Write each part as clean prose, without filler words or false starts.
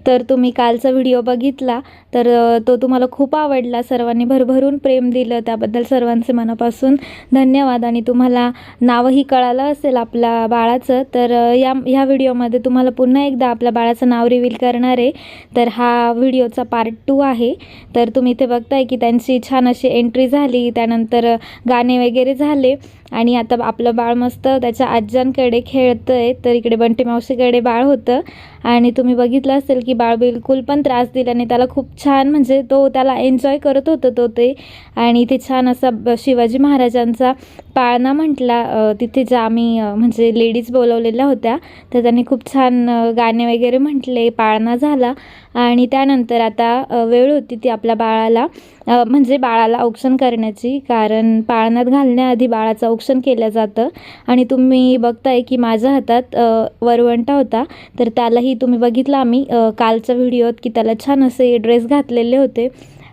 तर तुम्ही कालचा व्हिडिओ बघितला तर तो तुम्हाला खूप आवडला, सर्वांनी भरभरून प्रेम दिलं, त्याबद्दल सर्वांचे मनापासून धन्यवाद। आणि तुम्हाला नावही कळालं असेल आपल्या बाळाचं, तर ह्या व्हिडिओमध्ये तुम्हाला पुन्हा एकदा आपल्या बाळाचं नाव रिव्हील करणार आहे। तर हा व्हिडिओचा पार्ट 2 आहे। तर तुम्ही इथे बघताय की त्यांची छान अशी एंट्री झाली, त्यानंतर गाणे वगैरे झाले आणि आता आपलं बाळ मस्त त्याच्या आज्यांकडे खेळतंय। तर इकडे बंटी मावशीकडे बाळ होतं आणि तुम्ही बघितलं असेल की बाळ बिलकुल पण त्रास दिल्याने त्याला खूप छान, म्हणजे तो त्याला एन्जॉय करत होतं ते। आणि इथे छान असा शिवाजी महाराजांचा पाळणा म्हटला, तिथे ज्या आम्ही म्हणजे लेडीज बोलवलेल्या होत्या, तर त्यांनी खूप छान गाणे वगैरे म्हटले, पाळणा झाला। आणि त्यानंतर आता वेळ होती ती आपल्या बाळाला म्हणजे बाळाला औक्षण करण्याची, कारण पाळण्यात घालण्याआधी बाळाचं औक्षण केलं जातं। आणि तुम्ही बघताय की माझ्या हातात वरवंटा होता, तर त्यालाही तुम्ही बघितलं आम्ही कालच्या व्हिडिओत की त्याला छान असे ड्रेस घातलेले होते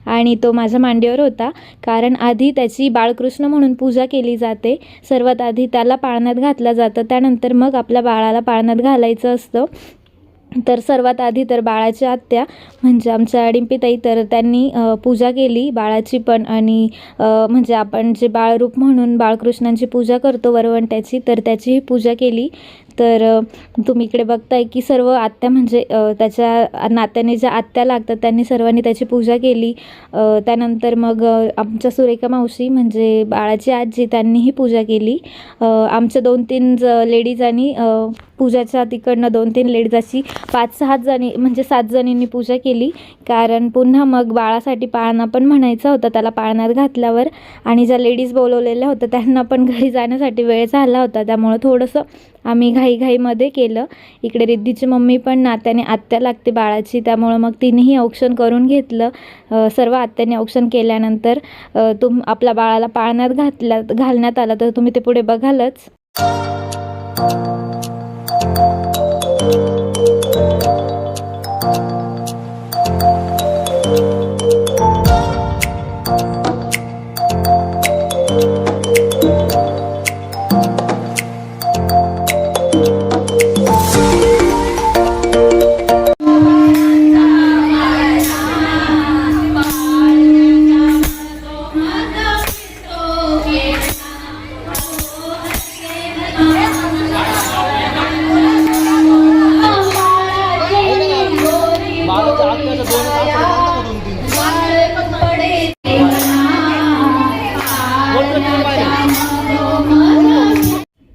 आणि तो माझ्या मांडीवर होता, कारण आधी त्याची बाळकृष्ण म्हणून पूजा केली जाते। सर्वात आधी त्याला पाळण्यात घातलं जातं, त्यानंतर मग आपल्या बाळाला पाळण्यात घालायचं असतं। तर सर्वात आधी तर बाळाची आत्या म्हणजे आमच्या डिंपीताई, तर त्यांनी पूजा केली बाळाची पण, आणि म्हणजे आपण जे बाळरूप म्हणून बाळकृष्णांची पूजा करतो वरवंट्याची, तर त्याचीही पूजा केली। तर तुम्ही इकडे बघताय की सर्व आत्या म्हणजे त्याच्या नात्याने ज्या आत्या लागतात त्यांनी सर्वांनी त्याची पूजा केली। त्यानंतर मग आमच्या सुरेखा मावशी म्हणजे बाळाची आजी, त्यांनीही पूजा केली। आमच्या 2-3 लेडीजांनी पूजाच्या तिकडनं 2-3 लेडीज अशी 5-6 जणी म्हणजे 7 जणींनी पूजा केली, कारण पुन्हा मग बाळासाठी पाळणा पण म्हणायचा होता त्याला पाळण्यात घातल्यावर। आणि ज्या लेडीज बोलवलेल्या होत्या त्यांना पण घरी जाण्यासाठी वेळ झाला होता, त्यामुळे थोडंसं आम्ही घाईमध्ये केलं। इकडे रिद्धीची मम्मी पण नात्याने आत्या लागते बाळाची, त्यामुळं मग तिनेही औक्षण करून घेतलं। सर्व आत्याने औक्षण केल्यानंतर आपल्या बाळाला पाळण्यात घालण्यात आलं, तर तुम्ही ते पुढे बघालच।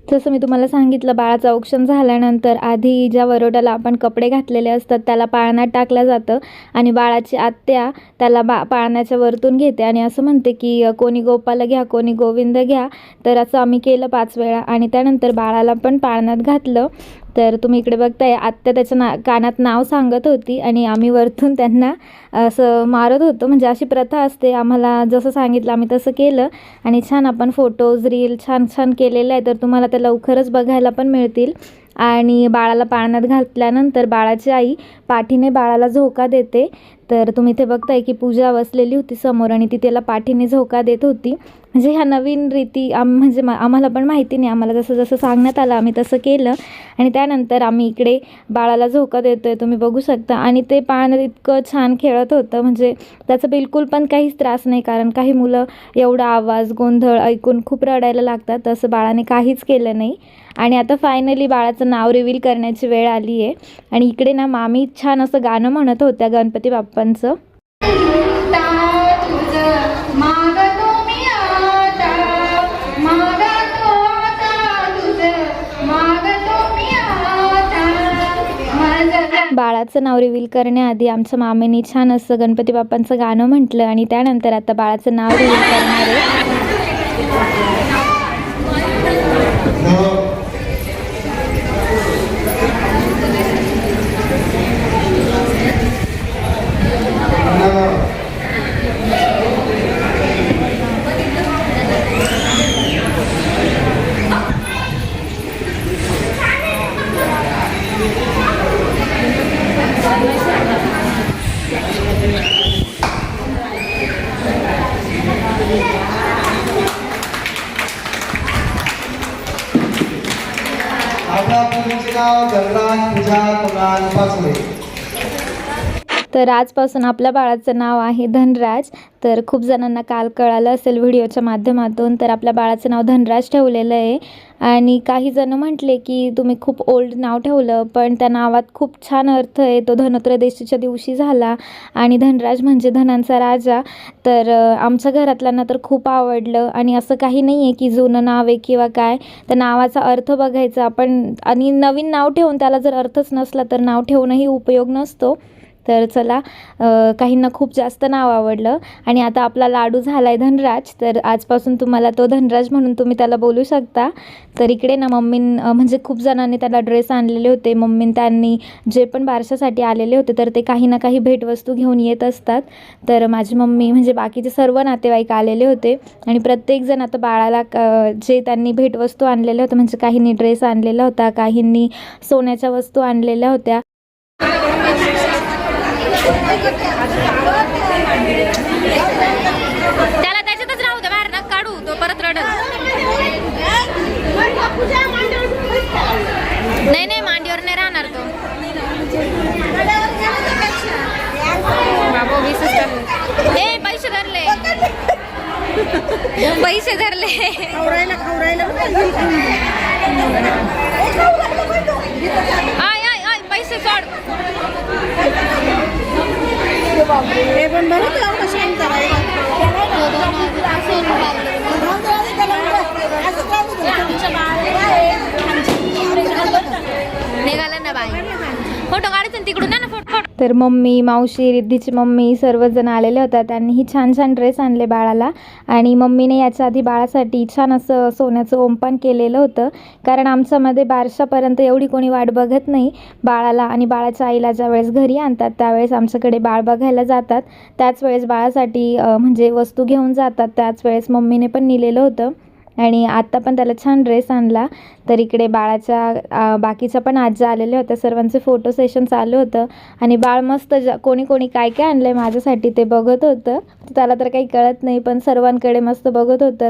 जसं मी तुम्हाला सांगितलं, बाळाचं औक्षण झाल्यानंतर आधी ज्या वरोड्याला आपण कपडे घातलेले असतात त्याला पाळण्यात टाकलं जातं आणि बाळाची आत्या त्याला पाळण्याच्या वरतून घेते आणि असं म्हणते की कोणी गोपाला घ्या, कोणी गोविंद घ्या। तर असं आम्ही केलं 5 वेळा आणि त्यानंतर बाळाला पण पाळण्यात घातलं। तर तुम्ही इकडे बघताय आत्या त्याच्या कानात नाव सांगत होती आणि आम्ही वरतून त्यांना असं मारत होतो, म्हणजे अशी प्रथा असते। आम्हाला जसं सांगितलं आम्ही तसं केलं आणि छान आपण फोटोज रील छान केलेले आहे, तर तुम्हाला ते लवकरच बघायला पण मिळतील। आणि बाळाला पाळण्यात घातल्यानंतर बाळाची आई पाठीने बाळाला झोका देते। तर तुम्ही इथे बघताय की पूजा बसलेली होती समोर आणि ती त्याला पाठीने झोका देत होती। म्हणजे ह्या नवीन रीती म्हणजे आम्हाला पण माहिती नाही, आम्हाला जसं सांगण्यात आलं आम्ही तसं केलं। आणि त्यानंतर आम्ही इकडे बाळाला झोका देतोय, तुम्ही बघू शकता। आणि ते पाळण्यात इतकं छान खेळत होतं, म्हणजे त्याचं बिलकुल पण काहीच त्रास नाही, कारण काही मुलं एवढा आवाज गोंधळ ऐकून खूप रडायला लागतात, तसं बाळाने काहीच केलं नाही। आणि आता फायनली बाळाचं नाव रिव्हील करण्याची वेळ आली आहे आणि इकडे ना मामी छान असं गाणं म्हणत होत्या गणपती बाप्पांचं। बाळाचं नाव रिव्हील करण्याआधी आमच्या मामीने छान असं गणपती बाप्पांचं गाणं म्हटलं आणि त्यानंतर आता बाळाचं नाव रिव्हील करणार आहे। आपल्या मुलीचे नाव धनराज पूजा कुणाल पाचोळे। तर आजपासून आपल्या बाळाचं नाव आहे धनराज. तर खूप जणांना काल कळालं असेल व्हिडिओच्या माध्यमातून, तर आपल्या बाळाचं नाव धनराज ठेवलेलं आहे. आणि काही जण म्हटले की तुम्ही खूप ओल्ड नाव ठेवलं, पण त्या नावात खूप छान अर्थ आहे. तो धनत्रयोदशीच्या दिवशी झाला आणि धनराज म्हणजे धनांचा राजा. तर आमच्या घरातल्यांना तर खूप आवडलं. आणि असं काही नाही आहे की जुनं नाव आहे किंवा काय, त्या नावाचा अर्थ बघायचा आपण. आणि नवीन नाव ठेवून त्याला जर अर्थच नसला तर नाव ठेवूनही उपयोग नसतो. तर चला, काहींना खूप जास्त नाव आवडलं. आणि आता आपला लाडू झाला आहे धनराज, तर आजपासून तुम्हाला तो धनराज म्हणून तुम्ही त्याला बोलू शकता. तर इकडे ना म्हणजे खूप जणांनी त्याला ड्रेस आणलेले होते. त्यांनी जे पण बारशासाठी आलेले होते तर ते काही ना काही भेटवस्तू घेऊन येत असतात. तर माझी मम्मी म्हणजे बाकीचे सर्व नातेवाईक आलेले होते आणि प्रत्येकजण आता बाळाला जे त्यांनी भेटवस्तू आणलेल्या होत्या, म्हणजे काहींनी ड्रेस आणलेला होता, काहींनी सोन्याच्या वस्तू आणलेल्या होत्या. त्याला त्याच्यातच राहू दे, बाहेर नका काढू, तो परत रडल. नाही मांडीवर नाही राहणार तो. बाबू 20 ए पैसे धरले, पैसे धरले. आय आय आय पैसे सोड. हे पण बरं लावलं शांत निघाला ना बाई, फोटो काढायचं तिकडून ना फोटो. तर मम्मी, मावशी, रिद्धीची मम्मी सर्वजण आलेले होते. त्यांनीही छान छान ड्रेस आणले बाळाला. आणि मम्मीने याच्या आधी बाळासाठी छान असं सोन्याचं ओमपान केलेलं होतं, कारण आमच्यामध्ये बारशापर्यंत एवढी कोणी वाट बघत नाही बाळाला. आणि बाळाच्या आईला ज्या वेळेस घरी आणतात त्यावेळेस आमच्याकडे बाळ बघायला जातात, त्याच वेळेस बाळासाठी म्हणजे वस्तू घेऊन जातात. त्याच वेळेस मम्मीने पण नेलेलं होतं आणि आत्ता पण त्याला छान ड्रेस आणला. तर इकडे बाळाच्या बाकीच्या पण आज्या आलेल्या होत्या, सर्वांचे फोटो सेशन चालू होतं. आणि बाळ मस्त कोणी कोणी काय काय आणलं आहे माझ्यासाठी ते बघत होतं. त्याला तर काही कळत नाही, पण सर्वांकडे मस्त बघत होतं.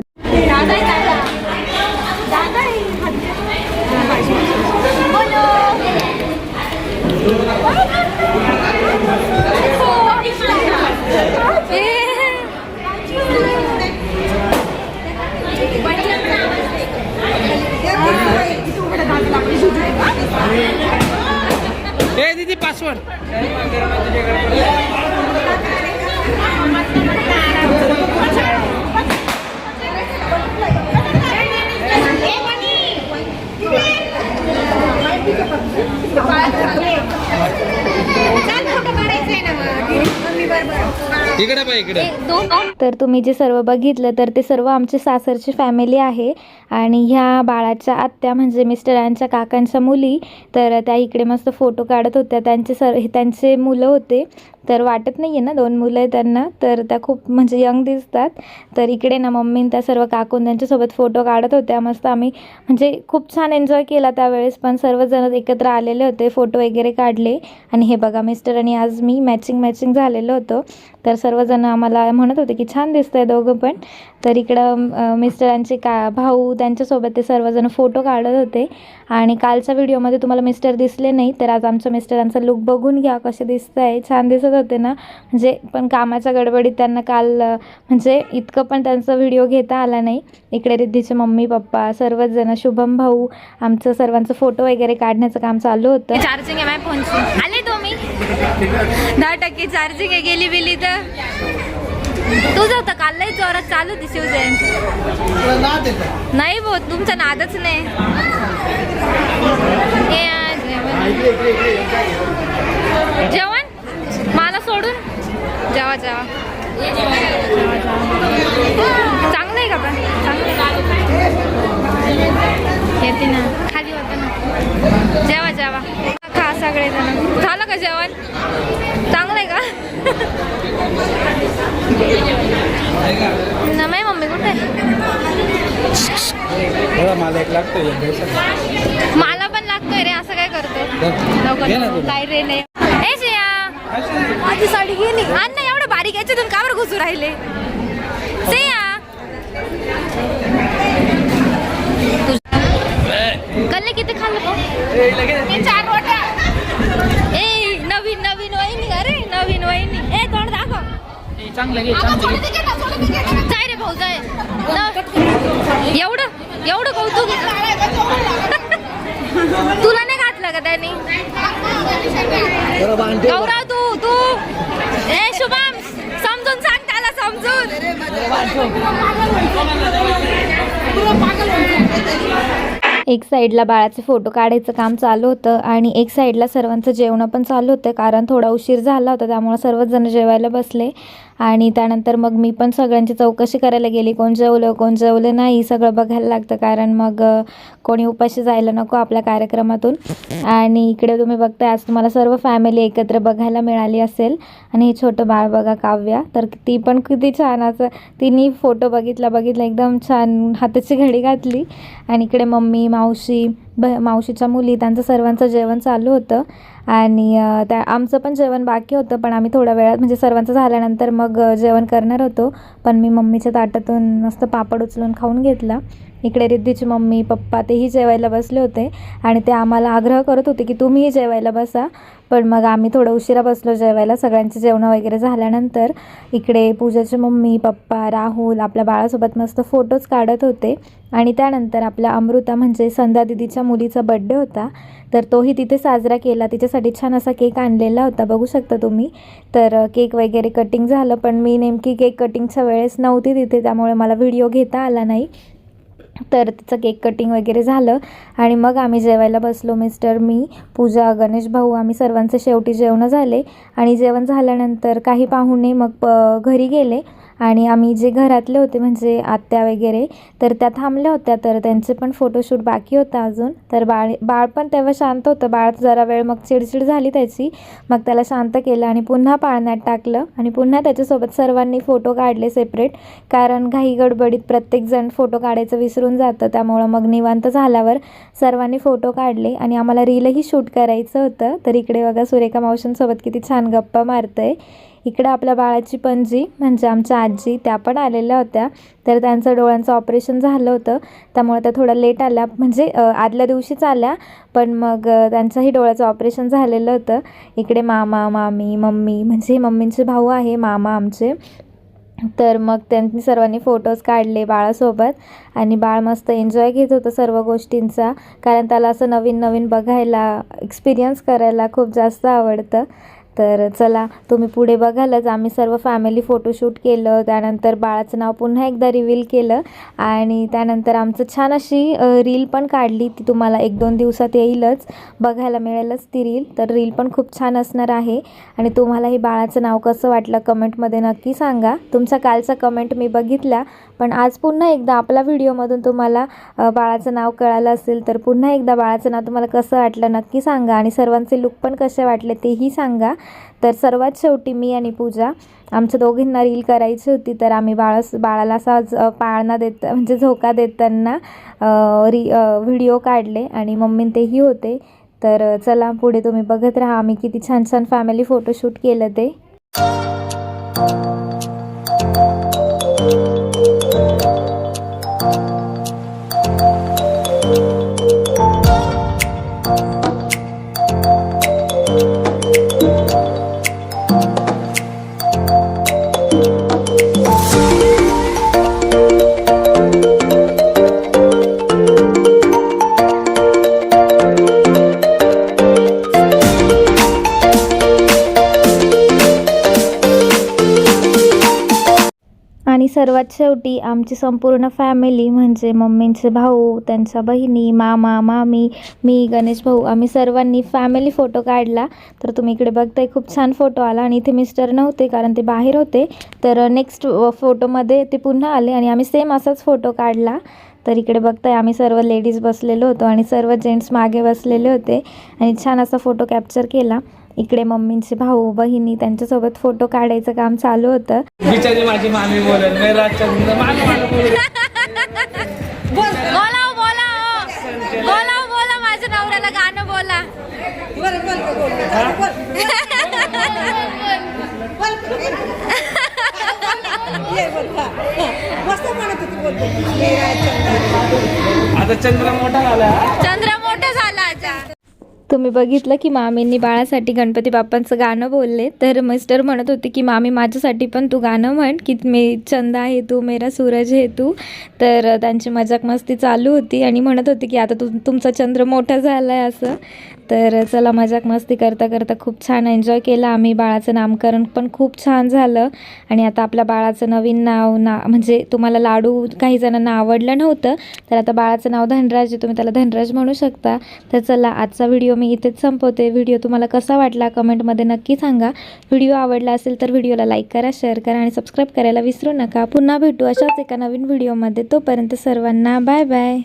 ए दीदी पासवर्ड. इकडे पाय इकडे. तर तुम्ही जे सर्व बघितलं तर ते सर्व आमची सासरची फॅमिली आहे. आणि ह्या बाळाच्या आत्या म्हणजे मिस्टरांच्या काकांच्या मुली, तर त्या इकडे मस्त फोटो काढत होत्या. त्यांचे मुलं होते, तर वाटत नाही आहे ना 2 मुलं आहे त्यांना, तर त्या खूप म्हणजे यंग दिसतात. तर इकडे ना मम्मी त्या सर्व काकून त्यांच्यासोबत फोटो काढत होत्या. मस्त आम्ही म्हणजे खूप छान एन्जॉय केला त्यावेळेस. पण सर्वजण एकत्र आलेले होते, फोटो वगैरे काढले. आणि हे बघा मिस्टर आणि आज मी मॅचिंग झालेलं होतं. तर सर्वजण आम्हाला म्हणत होते की छान दिसतंय दोघं पण. तर इकडं मिस्टरांचे भाऊ त्यांच्यासोबत ते सर्वजण फोटो काढत होते. आणि कालच्या व्हिडिओमध्ये तुम्हाला मिस्टर दिसले नाही, तर आज आमच्या मिस्टरांचा लुक बघून घ्या कसे दिसत आहे. छान दिसत होते ना, म्हणजे पण कामाच्या गडबडीत त्यांना काल म्हणजे इतकं पण त्यांचा व्हिडिओ घेता आला नाही. इकडे रिद्धीचे मम्मी पप्पा सर्वजण, शुभम भाऊ, आमचं सर्वांचं फोटो वगैरे काढण्याचं काम चालू होतं. चार्जिंग आहे माझ्या फोनची. आले तुम्ही 10% चार्जिंग आहे, गेली बिली तर तुझं होतं काल लई जोरात चालू होती शिवजयंती. नाही भाऊ तुमचा नादच नाही. जेवण मला सोडून जेवा चांगलं आहे का पण? येते ना खाली होतं ना. जेवा खा सगळेजण. झालं का जेवण? चांगलं आहे का? नाही मम्मी कुठे? मला पण लागतोय रे. असं काय करतो काय रे? नाही ए श्रेया, माझी साडी गेली. अन्न एवढं बारीक याच्यातून का बरं घुसू राहिले? श्रेया कल्ले किती खाल्लं? 4 रोट्या. ए नवीन वहिनी, अरे नवीन चांगलं घे चांगलं घे. जाय रे भाऊ जाय. एवढं कौतुक तुला नाही घातलं का त्याने? गौरव तू ए शुभम समजून सांग त्याला समजून. एक साईडला बाळाचे फोटो काढायचं काम चालू होतं आणि एक साईडला सर्वांचं जेवण पण चालू होतं, कारण थोडा उशीर झाला होता त्यामुळे सर्वच जण जेवायला बसले. आणि त्यानंतर मग मी पण सगळ्यांची चौकशी करायला गेली, कोण जेवलं नाही सगळं बघायला लागतं, कारण मग कोणी उपाशी जायला नको आपल्या कार्यक्रमातून. आणि इकडे तुम्ही बघताय आज तुम्हाला सर्व फॅमिली एकत्र बघायला मिळाली असेल. आणि हे छोटं बाळ बघा काव्या, तर ती पण किती छान असं तिने फोटो बघितला एकदम छान हाताची घडी घातली. आणि इकडे मम्मी मावशीच्या मुली त्यांचं सर्वांचं जेवण चालू होतं. आणि आमचं पण जेवण बाकी होतं, पण आम्ही थोड्या वेळात म्हणजे सर्वांचं झाल्यानंतर मग जेवण करणार होतो. पण मी मम्मीच्या ताटातून मस्त पापड उचलून खाऊन घेतला. इकडे रिद्धीची मम्मी पप्पा तेही जेवायला बसले होते आणि ते आम्हाला आग्रह करत होते की तुम्हीही जेवायला बसा. पण मग आम्ही थोडं उशिरा बसलो जेवायला. सगळ्यांचे जेवण वगैरे झाल्यानंतर इकडे पूजाची मम्मी पप्पा राहुल आपल्या बाळासोबत मस्त फोटोज काढत होते. आणि त्यानंतर आपल्या अमृता म्हणजे संध्या दिदीच्या मुलीचा बड्डे होता, तर तोही तिथे साजरा केला. तिच्यासाठी छान असा केक आणलेला होता, बघू शकता तुम्ही. तर केक वगैरे कटिंग झालं, पण मी नेमकी केक कटिंगच्या वेळेस नव्हती तिथे, त्यामुळे मला व्हिडिओ घेता आला नाही. तर तिचं केक कटिंग वगैरे झालं आणि मग आम्ही जेवायला बसलो. मिस्टर, मी, पूजा, गणेश भाऊ आम्ही सर्वांचे शेवटी जेवणं झाले. आणि जेवण झाल्यानंतर काही पाहुणे मग घरी गेले आणि आम्ही जे घरातले होते म्हणजे आत्या वगैरे तर त्या थांबल्या होत्या, तर त्यांचे पण फोटोशूट बाकी होता अजून. तर बाळ पण तेव्हा शांत होतं. बाळ जरा वेळ मग चिडचिड झाली त्याची, मग त्याला शांत केलं आणि पुन्हा पाळण्यात टाकलं आणि पुन्हा त्याच्यासोबत सर्वांनी फोटो काढले सेपरेट, कारण घाई गडबडीत प्रत्येकजण फोटो काढायचं विसरून जातं. त्यामुळं मग निवांत झाल्यावर सर्वांनी फोटो काढले आणि आम्हाला रीलही शूट करायचं होतं. तर इकडे बघा सुरेखा मावशींसोबत किती छान गप्पा मारतंय. इकडं आपल्या बाळाची पणजी म्हणजे आमच्या आजी त्या पण आलेल्या होत्या. तर त्यांचं डोळ्यांचं ऑपरेशन झालं होतं, त्यामुळे त्या थोडा लेट आल्या, म्हणजे आदल्या दिवशीच आल्या, पण मग त्यांचंही डोळ्याचं ऑपरेशन झालेलं होतं. इकडे मामा मामी मम्मी म्हणजे मम्मींचे भाऊ आहे मामा आमचे. तर मग त्यांनी सर्वांनी फोटोज काढले बाळासोबत आणि बाळ मस्त एन्जॉय घेत होतं सर्व गोष्टींचा, कारण त्याला असं नवीन नवीन बघायला एक्सपिरियन्स करायला खूप जास्त आवडतं. तर चला तुम्ही पुढे बघालच आम्ही सर्व फॅमिली फोटोशूट केलं. त्यानंतर बाळाचं नाव पुन्हा एकदा रिव्हील केलं आणि त्यानंतर आमचं छान अशी रील पण काढली. ती तुम्हाला 1-2 दिवसात येईलच, बघायला मिळेलच ती रील. तर रील पण खूप छान असणार आहे. आणि तुम्हालाही बाळाचं नाव कसं वाटलं कमेंटमध्ये नक्की सांगा. तुमचा कालचा कमेंट मी बघितल्या, पण आज पुन्हा एकदा आपल्या व्हिडिओमधून तुम्हाला बाळाचं नाव कळालं असेल, तर पुन्हा एकदा बाळाचं नाव तुम्हाला कसं वाटलं नक्की सांगा आणि सर्वांचे लुक पण कसे वाटले तेही सांगा. तर सर्वात शेवटी मी आणि पूजा आमच्या दोघींना रील करायची होती, तर आम्ही बाळाला असा पाळणा देत म्हणजे झोका देताना व्हिडिओ काढले आणि मम्मी तेही होते. तर चला पुढे तुम्ही बघत राहा आम्ही किती छान छान फॅमिली फोटोशूट केलं ते. आणि सर्वात शेवटी आमची संपूर्ण फॅमिली म्हणजे मम्मींचे भाऊ, त्यांच्या बहिणी, मामा मामी, मी, गणेश भाऊ आम्ही सर्वांनी फॅमिली फोटो काढला. तर तुम्ही इकडे बघताय खूप छान फोटो आला. आणि इथे मिस्टर नव्हते कारण ते बाहेर होते, तर नेक्स्ट फोटोमध्ये ते पुन्हा आले आणि आम्ही सेम असाच फोटो काढला. तर इकडे बघताय आम्ही सर्व लेडीज बसलेलो होतो आणि सर्व जेंट्स मागे बसलेले होते आणि छान असा फोटो कॅप्चर केला. इकडे मम्मींचे भाऊ बहिणी त्यांच्यासोबत फोटो काढायचं काम चालू होतं. बिचारी माझी मामी बोलत नाही रातच्या बोला माझ्या नवऱ्याला गाणं बोला. आता चंद्र मोठा झाला. चंद्र मोठा झाला आता. तुम्ही बघितलं की मामींनी बाळासाठी गणपती बाप्पांचं गाणं बोलले. तर मिस्टर म्हणत होते की मामी माझ्यासाठी पण तू गाणं म्हण की मी चंदा आहे तू मेरा सूरज आहे तू. तर त्यांची मजाक मस्ती चालू होती आणि म्हणत होती की आता तुमचा चंद्र मोठा झाला आहे असं. तर चला मजाक मस्ती करता करता खूप छान एन्जॉय केला आम्ही. बाळाचं नामकरण पण खूप छान झालं आणि आता आपल्या बाळाचं नवीन नाव म्हणजे तुम्हाला लाडू काही जणांना आवडलं नव्हतं तर आता बाळाचं नाव धनराज आहे, तुम्ही त्याला धनराज म्हणू शकता. तर चला आजचा व्हिडिओ मी इथेच संपवते. व्हिडिओ तुम्हाला कसा वाटला कमेंटमध्ये नक्की सांगा. व्हिडिओ आवडला असेल तर व्हिडिओला लाईक करा, शेअर करा आणि सबस्क्राईब करायला विसरू नका. पुन्हा भेटू अशाच एका नवीन व्हिडिओमध्ये. तोपर्यंत सर्वांना बाय बाय.